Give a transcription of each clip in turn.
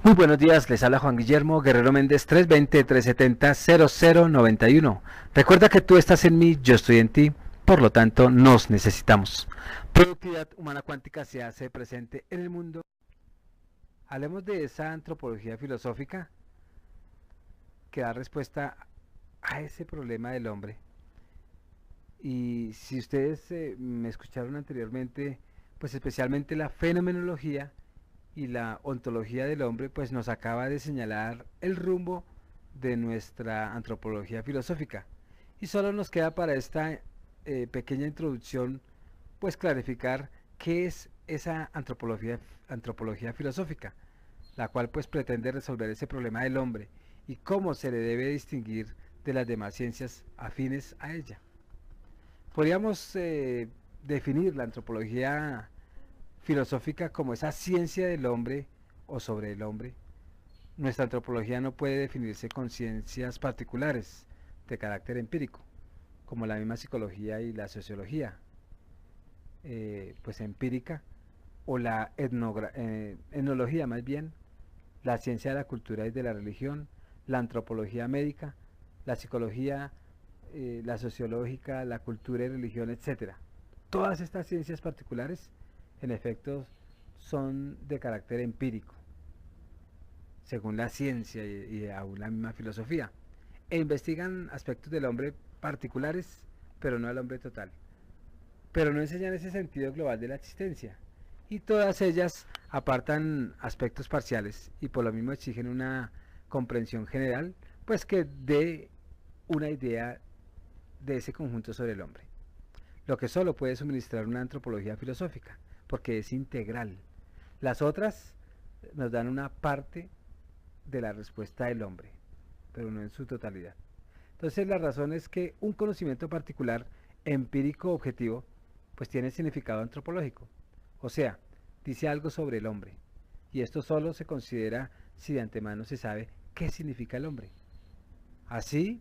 Muy buenos días, les habla Juan Guillermo Guerrero Méndez 320-370-0091. Recuerda que tú estás en mí, yo estoy en ti, por lo tanto nos necesitamos. Productividad humana cuántica se hace presente en el mundo. Hablemos de esa antropología filosófica que da respuesta a ese problema del hombre. Y si ustedes me escucharon anteriormente, pues especialmente la fenomenología y la ontología del hombre, pues nos acaba de señalar el rumbo de nuestra antropología filosófica. Y solo nos queda para esta pequeña introducción, pues clarificar qué es esa antropología filosófica, la cual pues pretende resolver ese problema del hombre y cómo se le debe distinguir de las demás ciencias afines a ella. Podríamos definir la antropología filosófica como esa ciencia del hombre o sobre el hombre. Nuestra antropología no puede definirse con ciencias particulares de carácter empírico, como la misma psicología y la sociología, pues empírica, o la etnología más bien, la ciencia de la cultura y de la religión, la antropología médica, la psicología, la sociológica, la cultura y religión, etcétera. Todas estas ciencias particulares, en efecto, son de carácter empírico, según la ciencia y aún la misma filosofía, e investigan aspectos del hombre particulares, pero no al hombre total. Pero no enseñan ese sentido global de la existencia. Y todas ellas apartan aspectos parciales y por lo mismo exigen una comprensión general, pues que dé una idea de ese conjunto sobre el hombre. Lo que solo puede suministrar una antropología filosófica, porque es integral. Las otras nos dan una parte de la respuesta del hombre, pero no en su totalidad. Entonces la razón es que un conocimiento particular, empírico objetivo, pues tiene significado antropológico. O sea, dice algo sobre el hombre. Y esto solo se considera si de antemano se sabe qué significa el hombre. Así,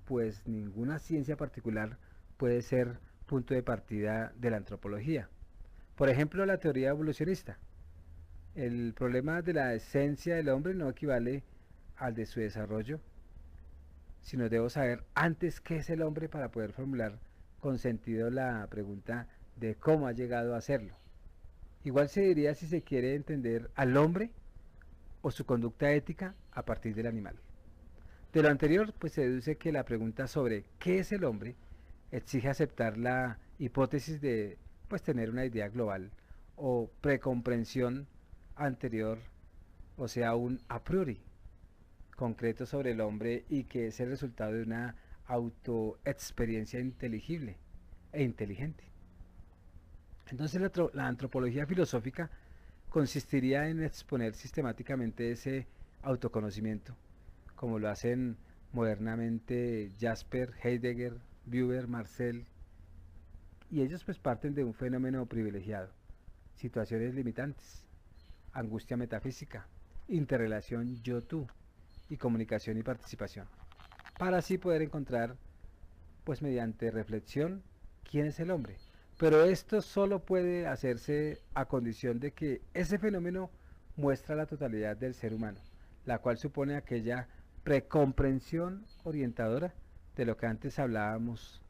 pues ninguna ciencia particular puede ser punto de partida de la antropología. Por ejemplo, la teoría evolucionista. El problema de la esencia del hombre no equivale al de su desarrollo, sino debo saber antes qué es el hombre para poder formular con sentido la pregunta de cómo ha llegado a serlo. Igual se diría si se quiere entender al hombre o su conducta ética a partir del animal. De lo anterior, pues se deduce que la pregunta sobre qué es el hombre exige aceptar la hipótesis de pues tener una idea global o precomprensión anterior, o sea, un a priori concreto sobre el hombre y que es el resultado de una autoexperiencia inteligible e inteligente. Entonces la antropología filosófica consistiría en exponer sistemáticamente ese autoconocimiento, como lo hacen modernamente Jasper, Heidegger, Buber, Marcel, y ellos pues parten de un fenómeno privilegiado, situaciones limitantes, angustia metafísica, interrelación yo-tú y comunicación y participación, para así poder encontrar pues mediante reflexión quién es el hombre. Pero esto solo puede hacerse a condición de que ese fenómeno muestra la totalidad del ser humano, la cual supone aquella precomprensión orientadora de lo que antes hablábamos,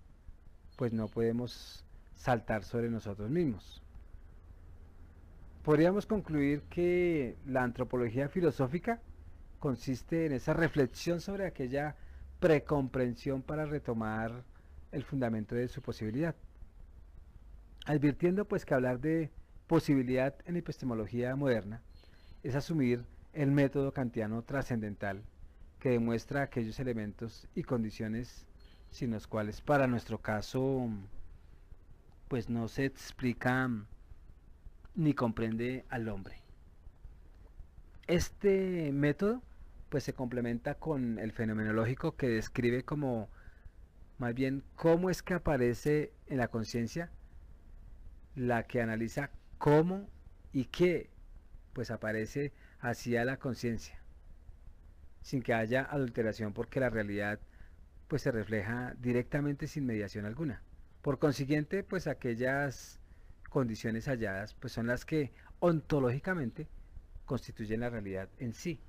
pues no podemos saltar sobre nosotros mismos. Podríamos concluir que la antropología filosófica consiste en esa reflexión sobre aquella precomprensión para retomar el fundamento de su posibilidad, advirtiendo pues que hablar de posibilidad en epistemología moderna es asumir el método kantiano trascendental que demuestra aquellos elementos y condiciones sin los cuales para nuestro caso pues no se explica ni comprende al hombre. Este método pues se complementa con el fenomenológico que describe como más bien cómo es que aparece en la conciencia, la que analiza cómo y qué pues aparece hacia la conciencia, sin que haya adulteración porque la realidad pues se refleja directamente sin mediación alguna. Por consiguiente, pues aquellas condiciones halladas pues son las que ontológicamente constituyen la realidad en sí.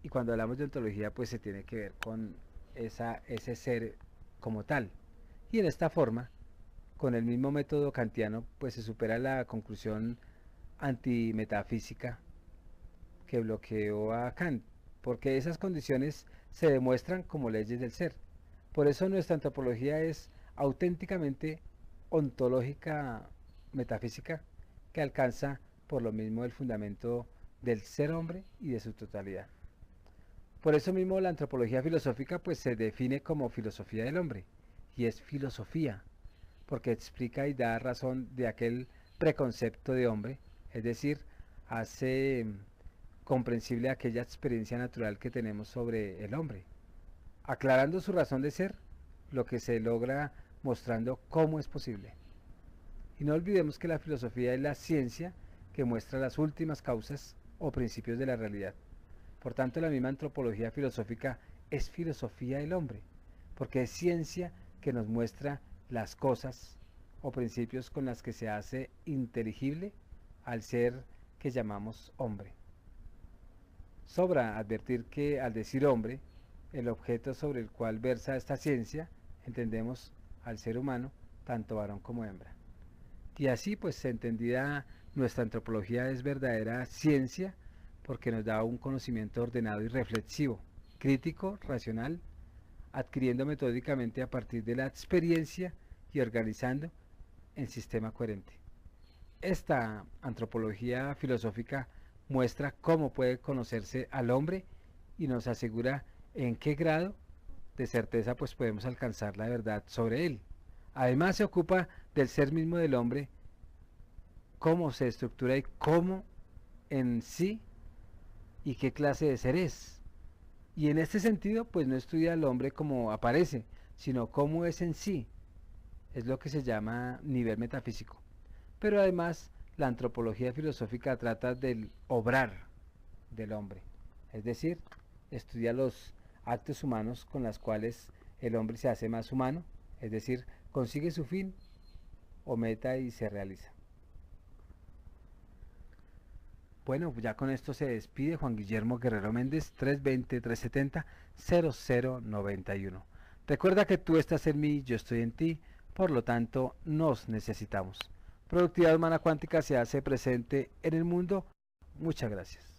Y cuando hablamos de ontología, pues se tiene que ver con ese ser como tal. Y en esta forma, con el mismo método kantiano, pues se supera la conclusión antimetafísica que bloqueó a Kant, porque esas condiciones se demuestran como leyes del ser. Por eso nuestra antropología es auténticamente ontológica metafísica, que alcanza por lo mismo el fundamento del ser hombre y de su totalidad. Por eso mismo la antropología filosófica pues se define como filosofía del hombre, y es filosofía, porque explica y da razón de aquel preconcepto de hombre, es decir, hace comprensible aquella experiencia natural que tenemos sobre el hombre, aclarando su razón de ser, lo que se logra mostrando cómo es posible. Y no olvidemos que la filosofía es la ciencia que muestra las últimas causas o principios de la realidad. Por tanto, la misma antropología filosófica es filosofía del hombre, porque es ciencia que nos muestra las cosas o principios con las que se hace inteligible al ser que llamamos hombre. Sobra advertir que al decir hombre, el objeto sobre el cual versa esta ciencia, entendemos al ser humano, tanto varón como hembra. Y así pues entendida nuestra antropología es verdadera ciencia porque nos da un conocimiento ordenado y reflexivo, crítico, racional, adquiriendo metódicamente a partir de la experiencia y organizando en sistema coherente. Esta antropología filosófica muestra cómo puede conocerse al hombre y nos asegura en qué grado de certeza pues podemos alcanzar la verdad sobre él. Además se ocupa del ser mismo del hombre, cómo se estructura y cómo en sí y qué clase de ser es. Y en este sentido pues no estudia al hombre como aparece, sino cómo es en sí. Es lo que se llama nivel metafísico. Pero además la antropología filosófica trata del obrar del hombre, es decir, estudia los actos humanos con los cuales el hombre se hace más humano, es decir, consigue su fin o meta y se realiza. Bueno, ya con esto se despide Juan Guillermo Guerrero Méndez, 320-370-0091. Recuerda que tú estás en mí, yo estoy en ti, por lo tanto nos necesitamos. Productividad humana cuántica se hace presente en el mundo. Muchas gracias.